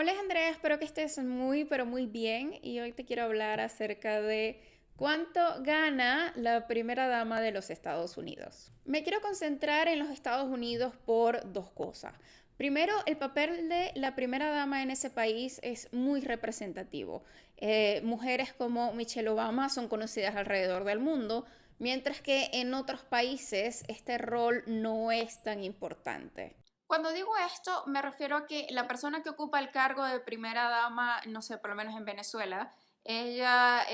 Hola Andrea, espero que estés muy pero muy bien y hoy te quiero hablar acerca de cuánto gana la primera dama de los Estados Unidos. Me quiero concentrar en los Estados Unidos por dos cosas. Primero, el papel de la primera dama en ese país es muy representativo. Mujeres como Michelle Obama son conocidas alrededor del mundo, mientras que en otros países este rol no es tan importante. Cuando digo esto, me refiero a que la persona que ocupa el cargo de primera dama, no sé, por lo menos en Venezuela, ella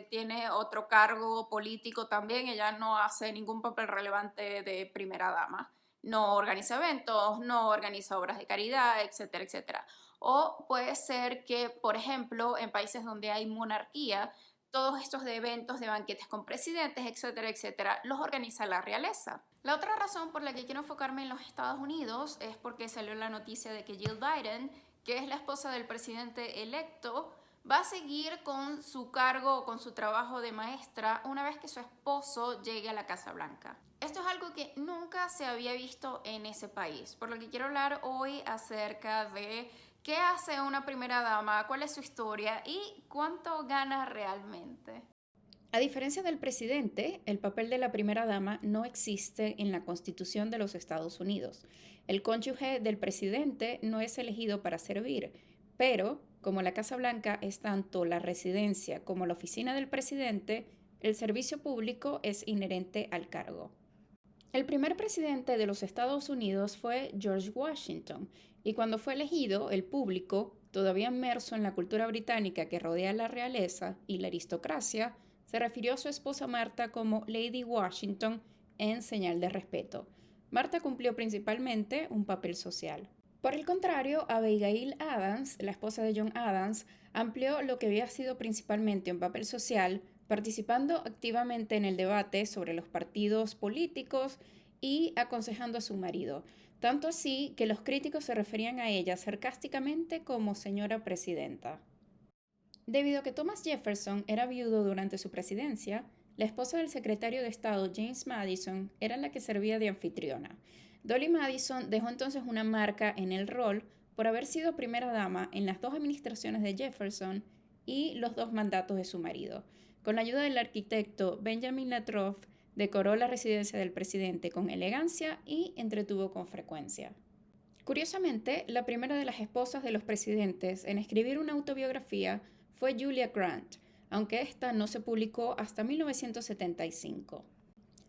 tiene otro cargo político también, ella no hace ningún papel relevante de primera dama. No organiza eventos, no organiza obras de caridad, etcétera, etcétera. O puede ser que, por ejemplo, en países donde hay monarquía, todos estos de eventos de banquetes con presidentes, etcétera, etcétera, los organiza la realeza. La otra razón por la que quiero enfocarme en los Estados Unidos es porque salió la noticia de que Jill Biden, que es la esposa del presidente electo, va a seguir con su cargo, con su trabajo de maestra, una vez que su esposo llegue a la Casa Blanca. Esto es algo que nunca se había visto en ese país, por lo que quiero hablar hoy acerca de qué hace una primera dama, cuál es su historia y cuánto gana realmente. A diferencia del presidente, el papel de la primera dama no existe en la Constitución de los Estados Unidos. El cónyuge del presidente no es elegido para servir, pero como la Casa Blanca es tanto la residencia como la oficina del presidente, el servicio público es inherente al cargo. El primer presidente de los Estados Unidos fue George Washington, y cuando fue elegido, el público, todavía inmerso en la cultura británica que rodea la realeza y la aristocracia, se refirió a su esposa Marta como Lady Washington en señal de respeto. Marta cumplió principalmente un papel social. Por el contrario, Abigail Adams, la esposa de John Adams, amplió lo que había sido principalmente un papel social, participando activamente en el debate sobre los partidos políticos y aconsejando a su marido, tanto así que los críticos se referían a ella sarcásticamente como señora presidenta. Debido a que Thomas Jefferson era viudo durante su presidencia, la esposa del secretario de Estado James Madison era la que servía de anfitriona. Dolly Madison dejó entonces una marca en el rol por haber sido primera dama en las dos administraciones de Jefferson y los dos mandatos de su marido. Con la ayuda del arquitecto Benjamin Latrobe, decoró la residencia del presidente con elegancia y entretuvo con frecuencia. Curiosamente, la primera de las esposas de los presidentes en escribir una autobiografía fue Julia Grant, aunque esta no se publicó hasta 1975.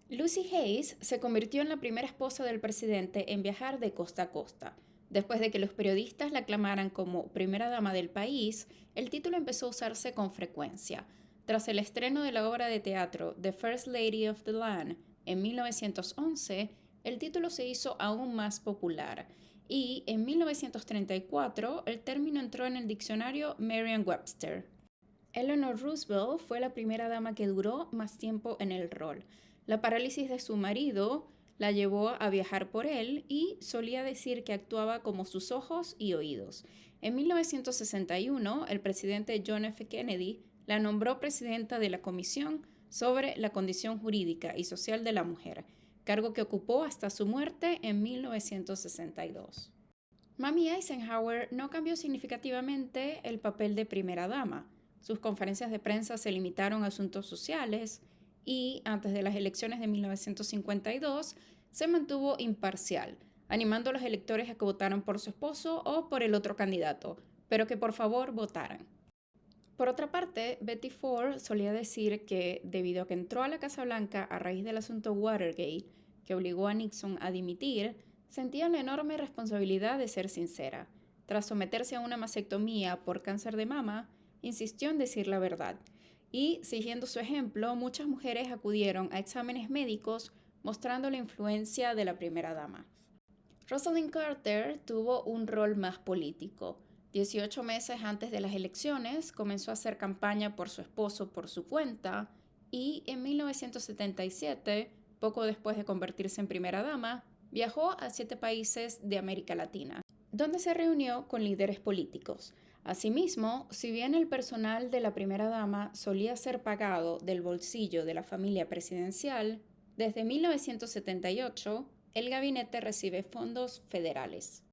Lucy Hayes se convirtió en la primera esposa del presidente en viajar de costa a costa. Después de que los periodistas la aclamaran como primera dama del país, el título empezó a usarse con frecuencia. Tras el estreno de la obra de teatro The First Lady of the Land en 1911, el título se hizo aún más popular y en 1934 el término entró en el diccionario Merriam-Webster. Eleanor Roosevelt fue la primera dama que duró más tiempo en el rol. La parálisis de su marido la llevó a viajar por él y solía decir que actuaba como sus ojos y oídos. En 1961, el presidente John F. Kennedy la nombró presidenta de la Comisión sobre la Condición Jurídica y Social de la Mujer, cargo que ocupó hasta su muerte en 1962. Mamie Eisenhower no cambió significativamente el papel de primera dama. Sus conferencias de prensa se limitaron a asuntos sociales y, antes de las elecciones de 1952, se mantuvo imparcial, animando a los electores a que votaran por su esposo o por el otro candidato, pero que por favor votaran. Por otra parte, Betty Ford solía decir que, debido a que entró a la Casa Blanca a raíz del asunto Watergate, que obligó a Nixon a dimitir, sentía la enorme responsabilidad de ser sincera. Tras someterse a una mastectomía por cáncer de mama, insistió en decir la verdad. Y, siguiendo su ejemplo, muchas mujeres acudieron a exámenes médicos mostrando la influencia de la primera dama. Rosalind Carter tuvo un rol más político. 18 meses antes de las elecciones comenzó a hacer campaña por su esposo por su cuenta y en 1977, poco después de convertirse en primera dama, viajó a 7 países de América Latina, donde se reunió con líderes políticos. Asimismo, si bien el personal de la primera dama solía ser pagado del bolsillo de la familia presidencial, desde 1978 el gabinete recibe fondos federales.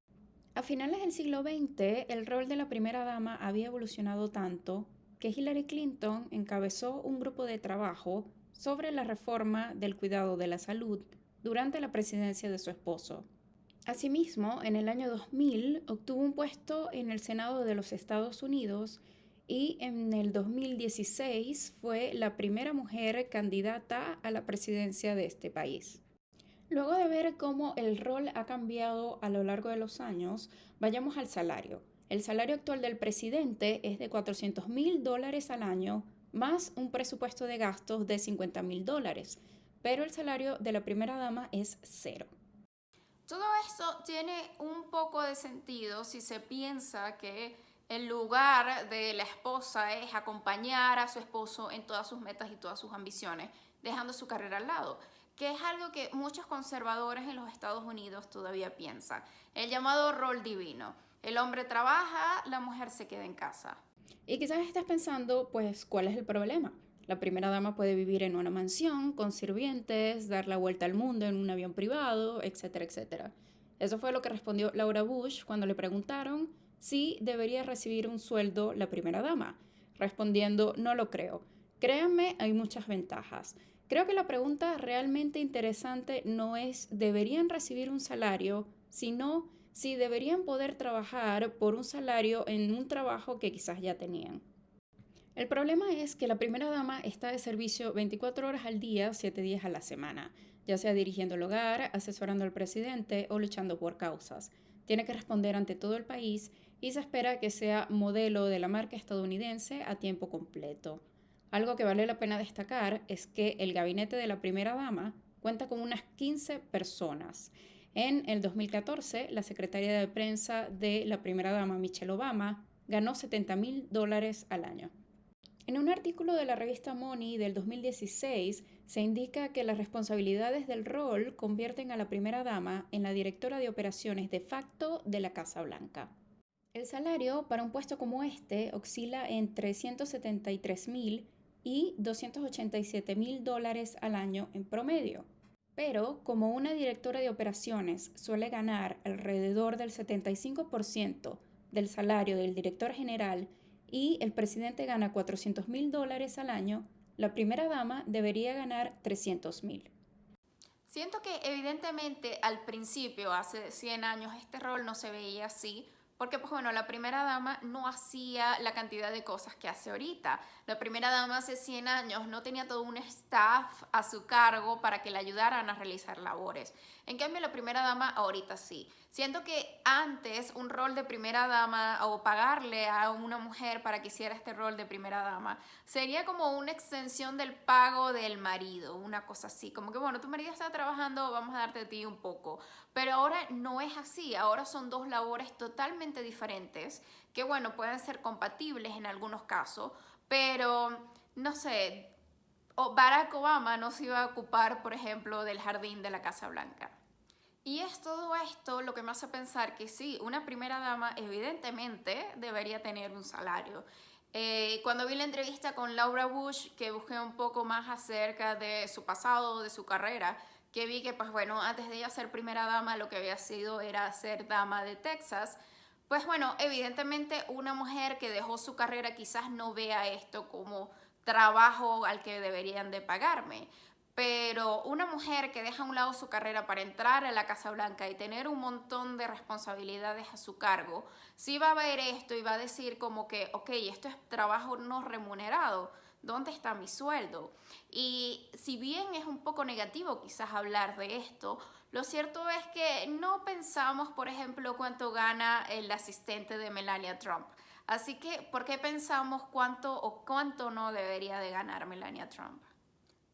A finales del siglo XX, el rol de la primera dama había evolucionado tanto que Hillary Clinton encabezó un grupo de trabajo sobre la reforma del cuidado de la salud durante la presidencia de su esposo. Asimismo, en el año 2000 obtuvo un puesto en el Senado de los Estados Unidos y en el 2016 fue la primera mujer candidata a la presidencia de este país. Luego de ver cómo el rol ha cambiado a lo largo de los años, vayamos al salario. El salario actual del presidente es de $400,000 al año, más un presupuesto de gastos de $50,000, pero el salario de la primera dama es cero. Todo esto tiene un poco de sentido si se piensa que el lugar de la esposa es acompañar a su esposo en todas sus metas y todas sus ambiciones, dejando su carrera al lado, que es algo que muchos conservadores en los Estados Unidos todavía piensan. El llamado rol divino. El hombre trabaja, la mujer se queda en casa. Y quizás estás pensando, pues, ¿cuál es el problema? La primera dama puede vivir en una mansión, con sirvientes, dar la vuelta al mundo en un avión privado, etcétera, etcétera. Eso fue lo que respondió Laura Bush cuando le preguntaron si debería recibir un sueldo la primera dama, respondiendo, no lo creo. Créanme, hay muchas ventajas. Creo que la pregunta realmente interesante no es ¿deberían recibir un salario?, sino si deberían poder trabajar por un salario en un trabajo que quizás ya tenían. El problema es que la primera dama está de servicio 24 horas al día, 7 días a la semana, ya sea dirigiendo el hogar, asesorando al presidente o luchando por causas. Tiene que responder ante todo el país y se espera que sea modelo de la marca estadounidense a tiempo completo. Algo que vale la pena destacar es que el gabinete de la primera dama cuenta con unas 15 personas. En el 2014, la secretaria de prensa de la primera dama, Michelle Obama, ganó $70,000 al año. En un artículo de la revista Money del 2016 se indica que las responsabilidades del rol convierten a la primera dama en la directora de operaciones de facto de la Casa Blanca. El salario para un puesto como este oscila entre $173,000 y $287,000 al año en promedio. Pero como una directora de operaciones suele ganar alrededor del 75% del salario del director general y el presidente gana $400,000 al año, la primera dama debería ganar $300,000. Siento que evidentemente al principio, hace 100 años, este rol no se veía así, porque pues bueno, la primera dama no hacía la cantidad de cosas que hace ahorita. La primera dama hace 100 años no tenía todo un staff a su cargo para que le ayudaran a realizar labores. En cambio, la primera dama ahorita sí. Siento que antes un rol de primera dama o pagarle a una mujer para que hiciera este rol de primera dama sería como una extensión del pago del marido, una cosa así, como que bueno, tu marido está trabajando, vamos a darte a ti un poco, pero ahora no es así, ahora son dos labores totalmente diferentes, que bueno, pueden ser compatibles en algunos casos, pero no sé, Barack Obama no se iba a ocupar, por ejemplo, del jardín de la Casa Blanca. Y es todo esto lo que me hace pensar que sí, una primera dama evidentemente debería tener un salario. Cuando vi la entrevista con Laura Bush, que busqué un poco más acerca de su pasado, de su carrera, que vi que, pues bueno, antes de ella ser primera dama, lo que había sido era ser dama de Texas. Pues bueno, evidentemente una mujer que dejó su carrera quizás no vea esto como trabajo al que deberían de pagarme. Pero una mujer que deja a un lado su carrera para entrar a la Casa Blanca y tener un montón de responsabilidades a su cargo, sí va a ver esto y va a decir como que, ok, esto es trabajo no remunerado, ¿dónde está mi sueldo? Y si bien es un poco negativo quizás hablar de esto, lo cierto es que no pensamos, por ejemplo, cuánto gana el asistente de Melania Trump. Así que, ¿por qué pensamos cuánto o cuánto no debería de ganar Melania Trump?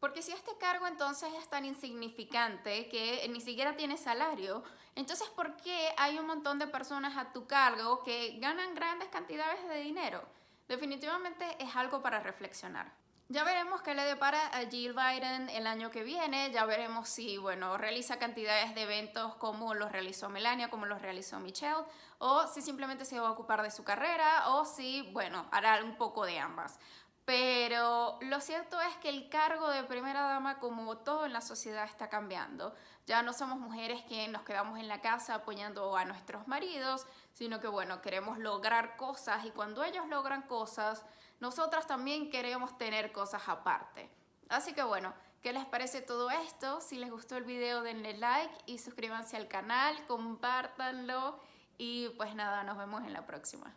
Porque si este cargo entonces es tan insignificante que ni siquiera tiene salario, entonces ¿por qué hay un montón de personas a tu cargo que ganan grandes cantidades de dinero? Definitivamente es algo para reflexionar. Ya veremos qué le depara a Jill Biden el año que viene, ya veremos si, bueno, realiza cantidades de eventos como los realizó Melania, como los realizó Michelle, o si simplemente se va a ocupar de su carrera, o si, bueno, hará un poco de ambas. Pero lo cierto es que el cargo de primera dama, como todo en la sociedad, está cambiando. Ya no somos mujeres que nos quedamos en la casa apoyando a nuestros maridos, sino que bueno, queremos lograr cosas y cuando ellos logran cosas, nosotras también queremos tener cosas aparte. Así que bueno, ¿qué les parece todo esto? Si les gustó el video denle like y suscríbanse al canal, compártanlo y pues nada, nos vemos en la próxima.